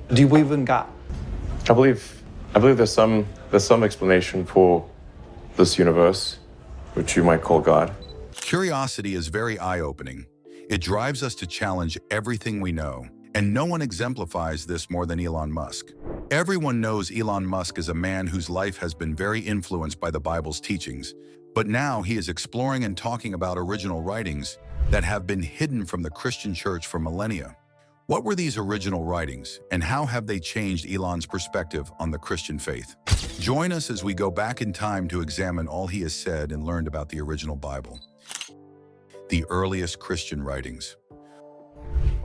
do you believe in God? I believe there's some explanation for this universe, which you might call God. Curiosity is very eye-opening. It drives us to challenge everything we know, and no one exemplifies this more than Elon Musk. Everyone knows Elon Musk is a man whose life has been very influenced by the Bible's teachings, but now he is exploring and talking about original writings that have been hidden from the Christian church for millennia. What were these original writings, and how have they changed Elon's perspective on the Christian faith? Join us as we go back in time to examine all he has said and learned about the original Bible. The earliest Christian writings.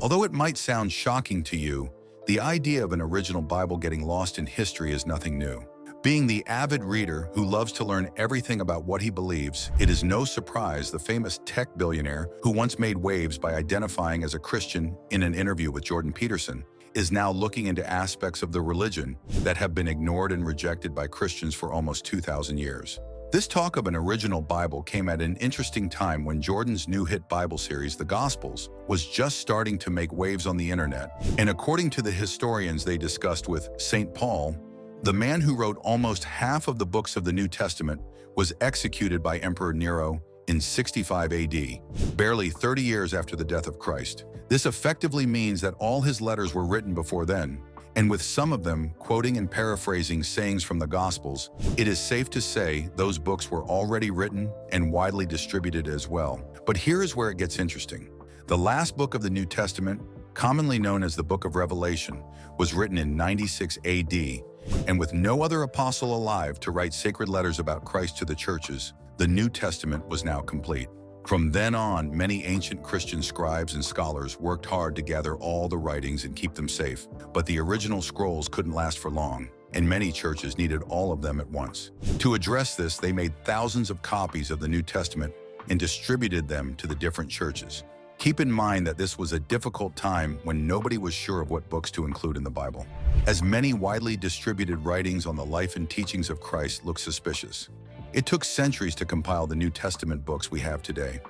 Although it might sound shocking to you, the idea of an original Bible getting lost in history is nothing new. Being the avid reader who loves to learn everything about what he believes, it is no surprise the famous tech billionaire who once made waves by identifying as a Christian in an interview with Jordan Peterson is now looking into aspects of the religion that have been ignored and rejected by Christians for almost 2,000 years. This talk of an original Bible came at an interesting time when Jordan's new hit Bible series, The Gospels, was just starting to make waves on the internet. And according to the historians they discussed with St. Paul, the man who wrote almost half of the books of the New Testament was executed by Emperor Nero in 65 AD, barely 30 years after the death of Christ. This effectively means that all his letters were written before then, and with some of them quoting and paraphrasing sayings from the Gospels, it is safe to say those books were already written and widely distributed as well. But here is where it gets interesting. The last book of the New Testament, commonly known as the Book of Revelation, was written in 96 AD, and with no other apostle alive to write sacred letters about Christ to the churches, the New Testament was now complete. From then on, many ancient Christian scribes and scholars worked hard to gather all the writings and keep them safe. But the original scrolls couldn't last for long, and many churches needed all of them at once. To address this, they made thousands of copies of the New Testament and distributed them to the different churches. Keep in mind that this was a difficult time when nobody was sure of what books to include in the Bible, as many widely distributed writings on the life and teachings of Christ look suspicious. It took centuries to compile the New Testament books we have today.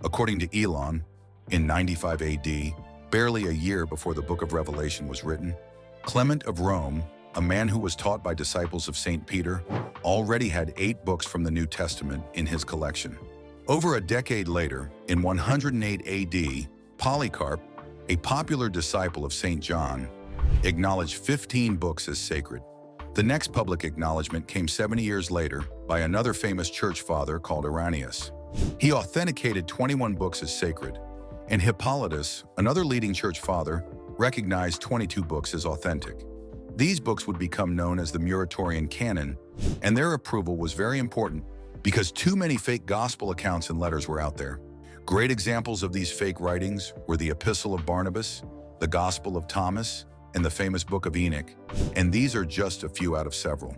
According to Elon, in 95 AD, barely a year before the Book of Revelation was written, Clement of Rome, a man who was taught by disciples of St. Peter, already had 8 books from the New Testament in his collection. Over a decade later, in 108 AD, Polycarp, a popular disciple of St. John, acknowledged 15 books as sacred. The next public acknowledgement came 70 years later by another famous church father called Irenaeus. He authenticated 21 books as sacred, and Hippolytus, another leading church father, recognized 22 books as authentic. These books would become known as the Muratorian Canon, and their approval was very important because too many fake gospel accounts and letters were out there. Great examples of these fake writings were the Epistle of Barnabas, the Gospel of Thomas, and the famous Book of Enoch, and these are just a few out of several.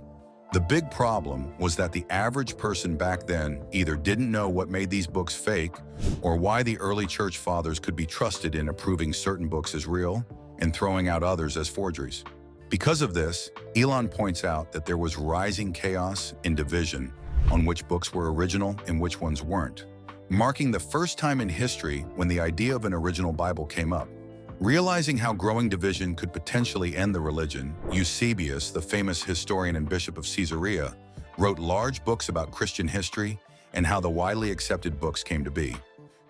The big problem was that the average person back then either didn't know what made these books fake or why the early church fathers could be trusted in approving certain books as real and throwing out others as forgeries. Because of this, Elon points out that there was rising chaos and division on which books were original and which ones weren't, marking the first time in history when the idea of an original Bible came up. Realizing how growing division could potentially end the religion, Eusebius, the famous historian and bishop of Caesarea, wrote large books about Christian history and how the widely accepted books came to be.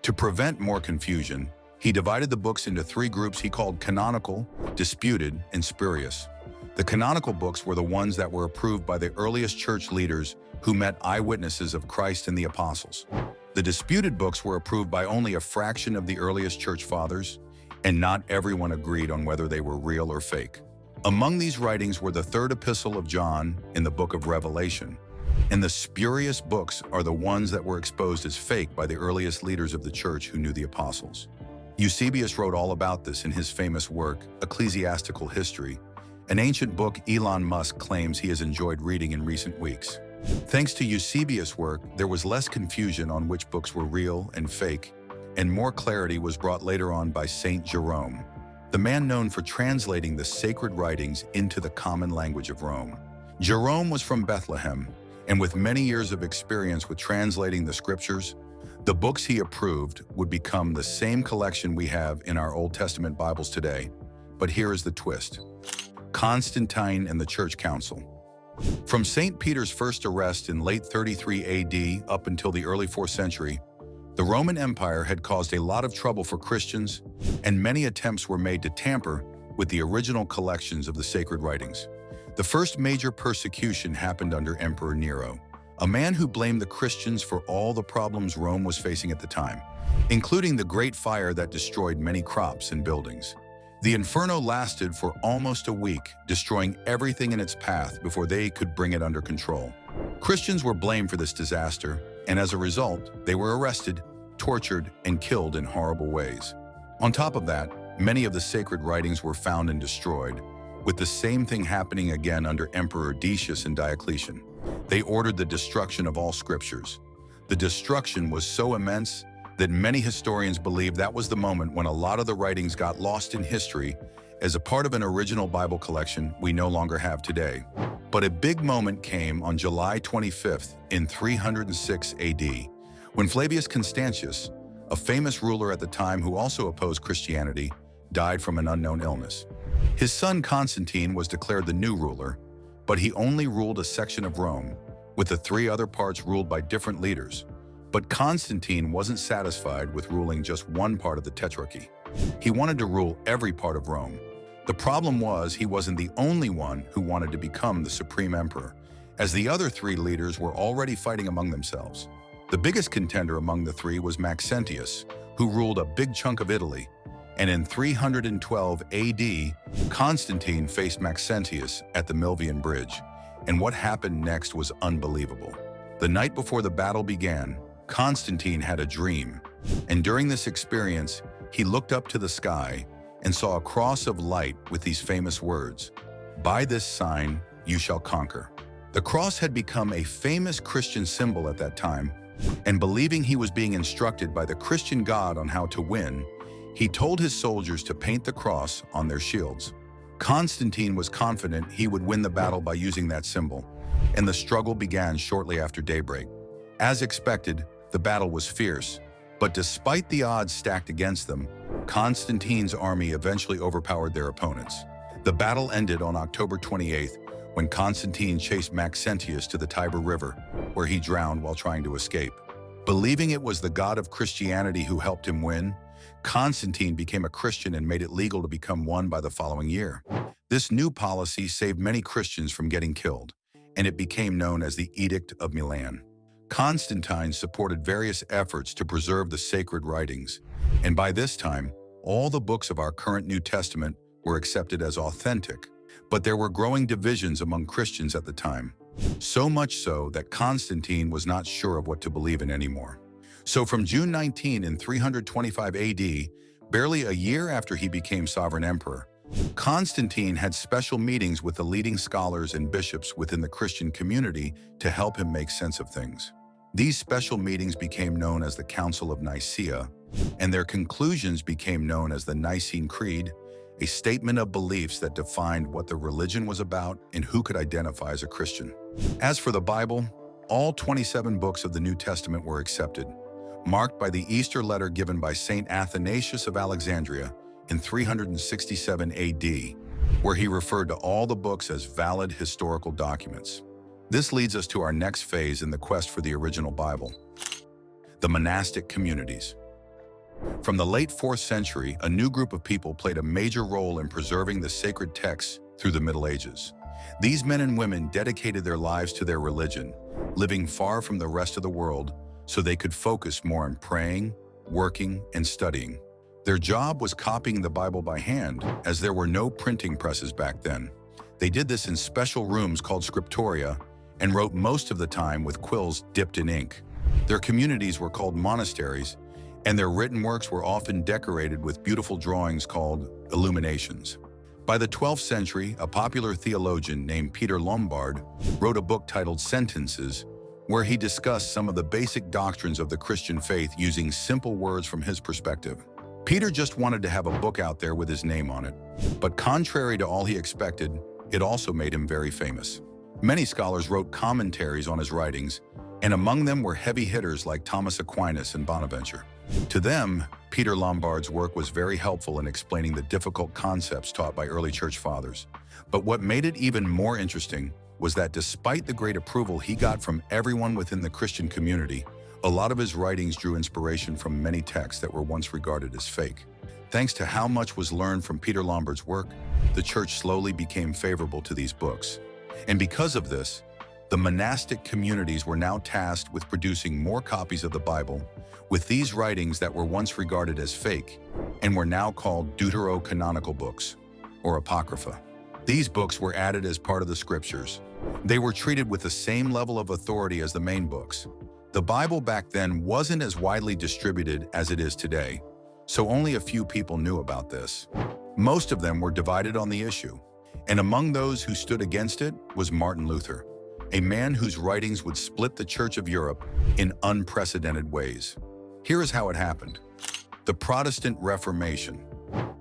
To prevent more confusion, he divided the books into 3 groups he called canonical, disputed, and spurious. The canonical books were the ones that were approved by the earliest church leaders who met eyewitnesses of Christ and the apostles. The disputed books were approved by only a fraction of the earliest church fathers, and not everyone agreed on whether they were real or fake. Among these writings were the 3rd Epistle of John in the Book of Revelation, and the spurious books are the ones that were exposed as fake by the earliest leaders of the church who knew the apostles. Eusebius wrote all about this in his famous work, Ecclesiastical History, an ancient book Elon Musk claims he has enjoyed reading in recent weeks. Thanks to Eusebius' work, there was less confusion on which books were real and fake, and more clarity was brought later on by Saint Jerome, the man known for translating the sacred writings into the common language of Rome. Jerome was from Bethlehem, and with many years of experience with translating the scriptures, the books he approved would become the same collection we have in our Old Testament Bibles today. But here is the twist. Constantine and the Church Council. From St. Peter's first arrest in late 33 AD up until the early 4th century, the Roman Empire had caused a lot of trouble for Christians, and many attempts were made to tamper with the original collections of the sacred writings. The first major persecution happened under Emperor Nero, a man who blamed the Christians for all the problems Rome was facing at the time, including the Great Fire that destroyed many crops and buildings. The inferno lasted for almost a week, destroying everything in its path before they could bring it under control. Christians were blamed for this disaster, and as a result, they were arrested, tortured, and killed in horrible ways. On top of that, many of the sacred writings were found and destroyed, with the same thing happening again under Emperor Decius and Diocletian. They ordered the destruction of all scriptures. The destruction was so immense that many historians believe that was the moment when a lot of the writings got lost in history as a part of an original Bible collection we no longer have today. But a big moment came on July 25th in 306 AD, when Flavius Constantius, a famous ruler at the time who also opposed Christianity, died from an unknown illness. His son Constantine was declared the new ruler, but he only ruled a section of Rome, with the 3 other parts ruled by different leaders. But Constantine wasn't satisfied with ruling just one part of the Tetrarchy. He wanted to rule every part of Rome. The problem was he wasn't the only one who wanted to become the supreme emperor, as the other 3 leaders were already fighting among themselves. The biggest contender among the 3 was Maxentius, who ruled a big chunk of Italy. And in 312 AD, Constantine faced Maxentius at the Milvian Bridge, and what happened next was unbelievable. The night before the battle began, Constantine had a dream, and during this experience, he looked up to the sky and saw a cross of light with these famous words, "By this sign you shall conquer." The cross had become a famous Christian symbol at that time, and believing he was being instructed by the Christian God on how to win, he told his soldiers to paint the cross on their shields. Constantine was confident he would win the battle by using that symbol, and the struggle began shortly after daybreak. As expected, the battle was fierce, but despite the odds stacked against them, Constantine's army eventually overpowered their opponents. The battle ended on October 28th, when Constantine chased Maxentius to the Tiber River, where he drowned while trying to escape. Believing it was the God of Christianity who helped him win, Constantine became a Christian and made it legal to become one by the following year. This new policy saved many Christians from getting killed, and it became known as the Edict of Milan. Constantine supported various efforts to preserve the sacred writings, and by this time, all the books of our current New Testament were accepted as authentic. But there were growing divisions among Christians at the time, so much so that Constantine was not sure of what to believe in anymore. So from June 19 in 325 AD, barely a year after he became sovereign emperor, Constantine had special meetings with the leading scholars and bishops within the Christian community to help him make sense of things. These special meetings became known as the Council of Nicaea, and their conclusions became known as the Nicene Creed, a statement of beliefs that defined what the religion was about and who could identify as a Christian. As for the Bible, all 27 books of the New Testament were accepted, marked by the Easter letter given by Saint Athanasius of Alexandria in 367 AD, where he referred to all the books as valid historical documents. This leads us to our next phase in the quest for the original Bible: the monastic communities. From the late 4th century, a new group of people played a major role in preserving the sacred texts through the Middle Ages. These men and women dedicated their lives to their religion, living far from the rest of the world so they could focus more on praying, working, and studying. Their job was copying the Bible by hand, as there were no printing presses back then. They did this in special rooms called scriptoria and wrote most of the time with quills dipped in ink. Their communities were called monasteries, and their written works were often decorated with beautiful drawings called illuminations. By the 12th century, a popular theologian named Peter Lombard wrote a book titled Sentences, where he discussed some of the basic doctrines of the Christian faith using simple words from his perspective. Peter just wanted to have a book out there with his name on it, but contrary to all he expected, it also made him very famous. Many scholars wrote commentaries on his writings, and among them were heavy hitters like Thomas Aquinas and Bonaventure. To them, Peter Lombard's work was very helpful in explaining the difficult concepts taught by early church fathers. But what made it even more interesting was that despite the great approval he got from everyone within the Christian community, a lot of his writings drew inspiration from many texts that were once regarded as fake. Thanks to how much was learned from Peter Lombard's work, the church slowly became favorable to these books. And because of this, the monastic communities were now tasked with producing more copies of the Bible, with these writings that were once regarded as fake and were now called deuterocanonical books, or apocrypha. These books were added as part of the scriptures. They were treated with the same level of authority as the main books. The Bible back then wasn't as widely distributed as it is today, so only a few people knew about this. Most of them were divided on the issue, and among those who stood against it was Martin Luther, a man whose writings would split the Church of Europe in unprecedented ways. Here is how it happened. The Protestant Reformation.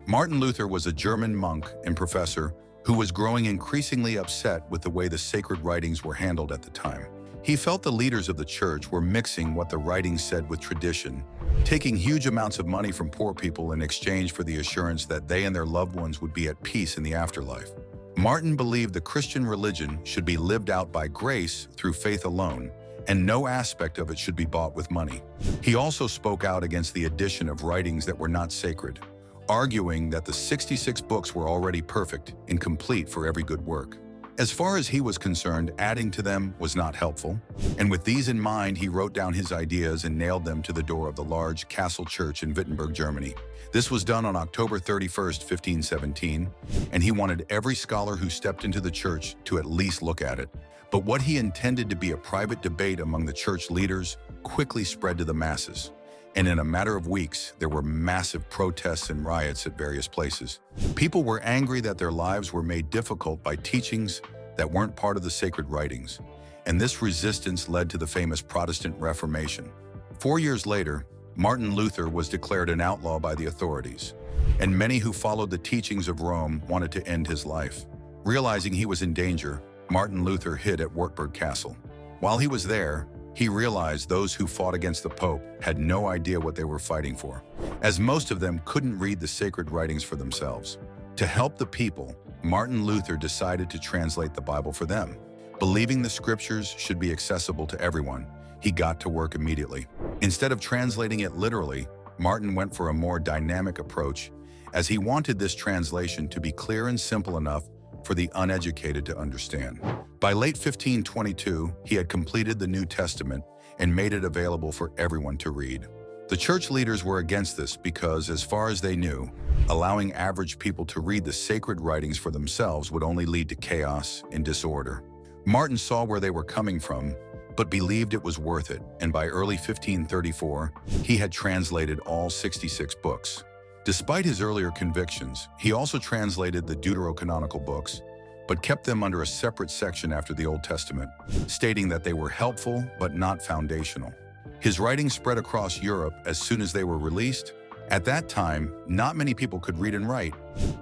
Martin Luther was a German monk and professor who was growing increasingly upset with the way the sacred writings were handled at the time. He felt the leaders of the church were mixing what the writings said with tradition, taking huge amounts of money from poor people in exchange for the assurance that they and their loved ones would be at peace in the afterlife. Martin believed the Christian religion should be lived out by grace through faith alone, and no aspect of it should be bought with money. He also spoke out against the addition of writings that were not sacred, arguing that the 66 books were already perfect and complete for every good work. As far as he was concerned, adding to them was not helpful, and with these in mind, he wrote down his ideas and nailed them to the door of the large castle church in Wittenberg, Germany. This was done on October 31st, 1517, and he wanted every scholar who stepped into the church to at least look at it. But what he intended to be a private debate among the church leaders quickly spread to the masses. And in a matter of weeks, there were massive protests and riots at various places. People were angry that their lives were made difficult by teachings that weren't part of the sacred writings, and this resistance led to the famous Protestant Reformation. 4 years later, Martin Luther was declared an outlaw by the authorities, and many who followed the teachings of Rome wanted to end his life. Realizing he was in danger, Martin Luther hid at Wartburg Castle. While he was there, he realized those who fought against the Pope had no idea what they were fighting for, as most of them couldn't read the sacred writings for themselves. To help the people, Martin Luther decided to translate the Bible for them. Believing the scriptures should be accessible to everyone, he got to work immediately. Instead of translating it literally, Martin went for a more dynamic approach, as he wanted this translation to be clear and simple enough for the uneducated to understand. By late 1522, he had completed the New Testament and made it available for everyone to read. The church leaders were against this because, as far as they knew, allowing average people to read the sacred writings for themselves would only lead to chaos and disorder. Martin saw where they were coming from, but believed it was worth it, and by early 1534, he had translated all 66 books. Despite his earlier convictions, he also translated the deuterocanonical books, but kept them under a separate section after the Old Testament, stating that they were helpful but not foundational. His writings spread across Europe as soon as they were released. At that time, not many people could read and write,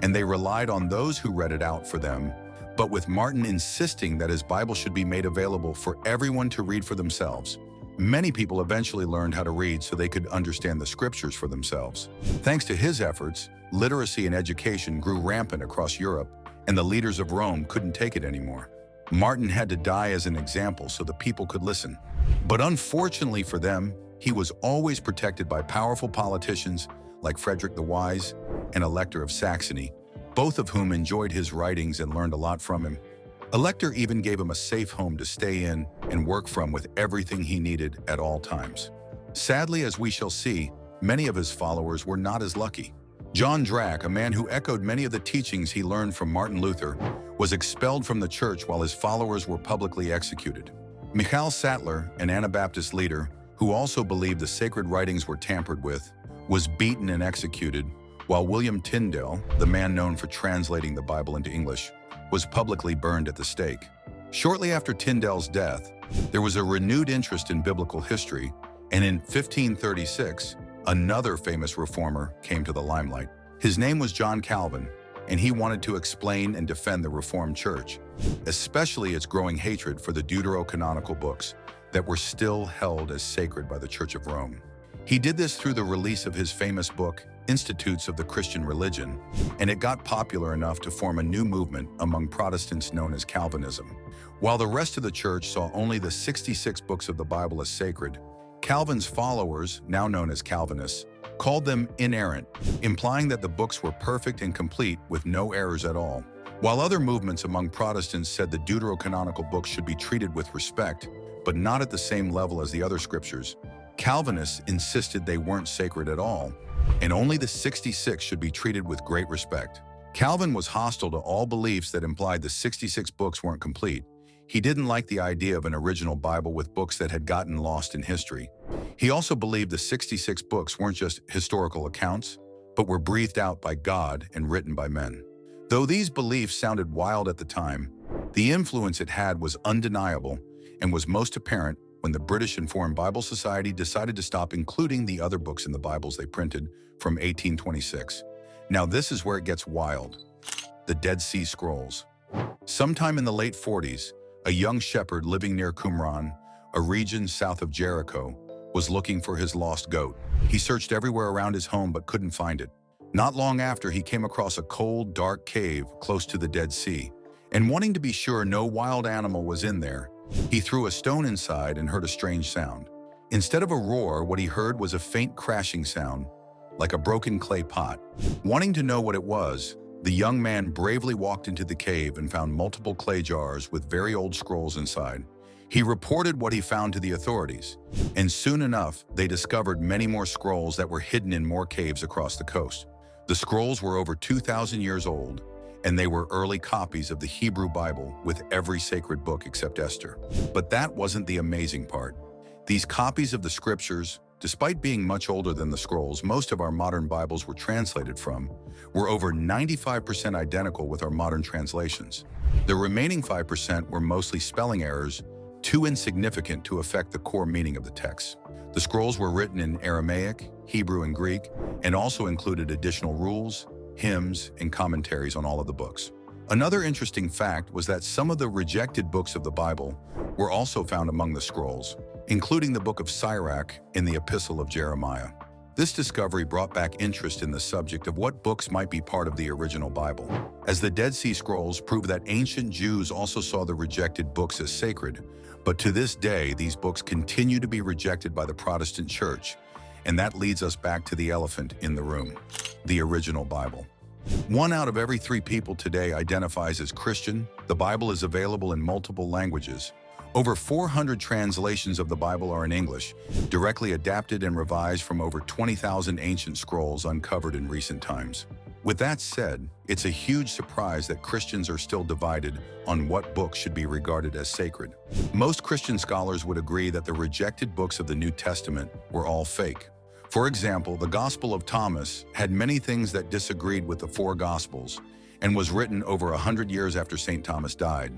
and they relied on those who read it out for them. But with Martin insisting that his Bible should be made available for everyone to read for themselves, many people eventually learned how to read so they could understand the scriptures for themselves. Thanks to his efforts, literacy and education grew rampant across Europe, and the leaders of Rome couldn't take it anymore. Martin had to die as an example so the people could listen. But unfortunately for them, he was always protected by powerful politicians like Frederick the Wise and Elector of Saxony, both of whom enjoyed his writings and learned a lot from him. Elector even gave him a safe home to stay in and work from with everything he needed at all times. Sadly, as we shall see, many of his followers were not as lucky. John Drac, a man who echoed many of the teachings he learned from Martin Luther, was expelled from the church while his followers were publicly executed. Michael Sattler, an Anabaptist leader, who also believed the sacred writings were tampered with, was beaten and executed, while William Tyndale, the man known for translating the Bible into English, was publicly burned at the stake. Shortly after Tyndale's death, there was a renewed interest in biblical history, and in 1536, another famous reformer came to the limelight. His name was John Calvin, and he wanted to explain and defend the Reformed Church, especially its growing hatred for the deuterocanonical books, that were still held as sacred by the Church of Rome. He did this through the release of his famous book, Institutes of the Christian Religion, and it got popular enough to form a new movement among Protestants known as Calvinism. While the rest of the church saw only the 66 books of the Bible as sacred, Calvin's followers, now known as Calvinists, called them inerrant, implying that the books were perfect and complete with no errors at all. While other movements among Protestants said the deuterocanonical books should be treated with respect, but not at the same level as the other scriptures, Calvinists insisted they weren't sacred at all, and only the 66 should be treated with great respect. Calvin was hostile to all beliefs that implied the 66 books weren't complete. He didn't like the idea of an original Bible with books that had gotten lost in history. He also believed the 66 books weren't just historical accounts, but were breathed out by God and written by men. Though these beliefs sounded wild at the time, the influence it had was undeniable and was most apparent when the British Informed Bible Society decided to stop including the other books in the Bibles they printed from 1826. Now this is where it gets wild. The Dead Sea Scrolls. Sometime in the late 40s, a young shepherd living near Qumran, a region south of Jericho, was looking for his lost goat. He searched everywhere around his home but couldn't find it. Not long after, he came across a cold, dark cave close to the Dead Sea, and wanting to be sure no wild animal was in there, he threw a stone inside and heard a strange sound. Instead of a roar, what he heard was a faint crashing sound, like a broken clay pot. Wanting to know what it was, the young man bravely walked into the cave and found multiple clay jars with very old scrolls inside. He reported what he found to the authorities, and soon enough, they discovered many more scrolls that were hidden in more caves across the coast. The scrolls were over 2,000 years old, and they were early copies of the Hebrew Bible with every sacred book except Esther. But that wasn't the amazing part. These copies of the scriptures, despite being much older than the scrolls most of our modern Bibles were translated from, were over 95% identical with our modern translations. The remaining 5% were mostly spelling errors, too insignificant to affect the core meaning of the text. The scrolls were written in Aramaic, Hebrew, and Greek, and also included additional rules, hymns, and commentaries on all of the books. Another interesting fact was that some of the rejected books of the Bible were also found among the scrolls, including the book of Sirach and the Epistle of Jeremiah. This discovery brought back interest in the subject of what books might be part of the original Bible, as the Dead Sea Scrolls prove that ancient Jews also saw the rejected books as sacred, but to this day, these books continue to be rejected by the Protestant Church, and that leads us back to the elephant in the room, the original Bible. 1 out of every 3 people today identifies as Christian. The Bible is available in multiple languages. Over 400 translations of the Bible are in English, directly adapted and revised from over 20,000 ancient scrolls uncovered in recent times. With that said, it's a huge surprise that Christians are still divided on what books should be regarded as sacred. Most Christian scholars would agree that the rejected books of the New Testament were all fake. For example, the Gospel of Thomas had many things that disagreed with the 4 Gospels and was written over 100 years after St. Thomas died.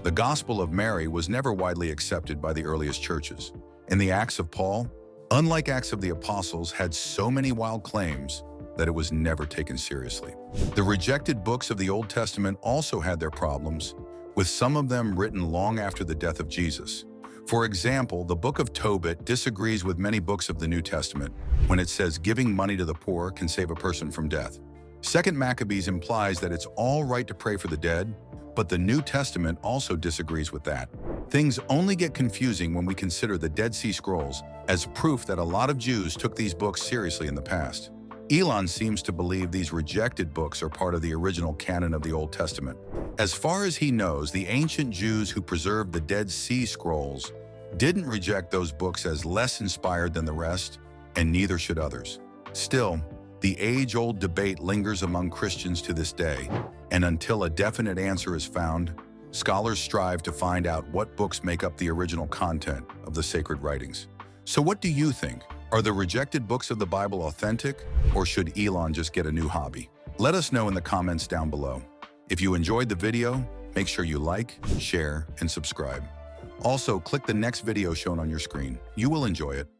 The Gospel of Mary was never widely accepted by the earliest churches. And the Acts of Paul, unlike Acts of the Apostles, had so many wild claims that it was never taken seriously. The rejected books of the Old Testament also had their problems, with some of them written long after the death of Jesus. For example, the book of Tobit disagrees with many books of the New Testament when it says giving money to the poor can save a person from death. 2 Maccabees implies that it's all right to pray for the dead, but the New Testament also disagrees with that. Things only get confusing when we consider the Dead Sea Scrolls as proof that a lot of Jews took these books seriously in the past. Elon seems to believe these rejected books are part of the original canon of the Old Testament. As far as he knows, the ancient Jews who preserved the Dead Sea Scrolls didn't reject those books as less inspired than the rest, and neither should others. Still, the age-old debate lingers among Christians to this day, and until a definite answer is found, scholars strive to find out what books make up the original content of the sacred writings. So what do you think? Are the rejected books of the Bible authentic, or should Elon just get a new hobby? Let us know in the comments down below. If you enjoyed the video, make sure you like, share, and subscribe. Also, click the next video shown on your screen. You will enjoy it.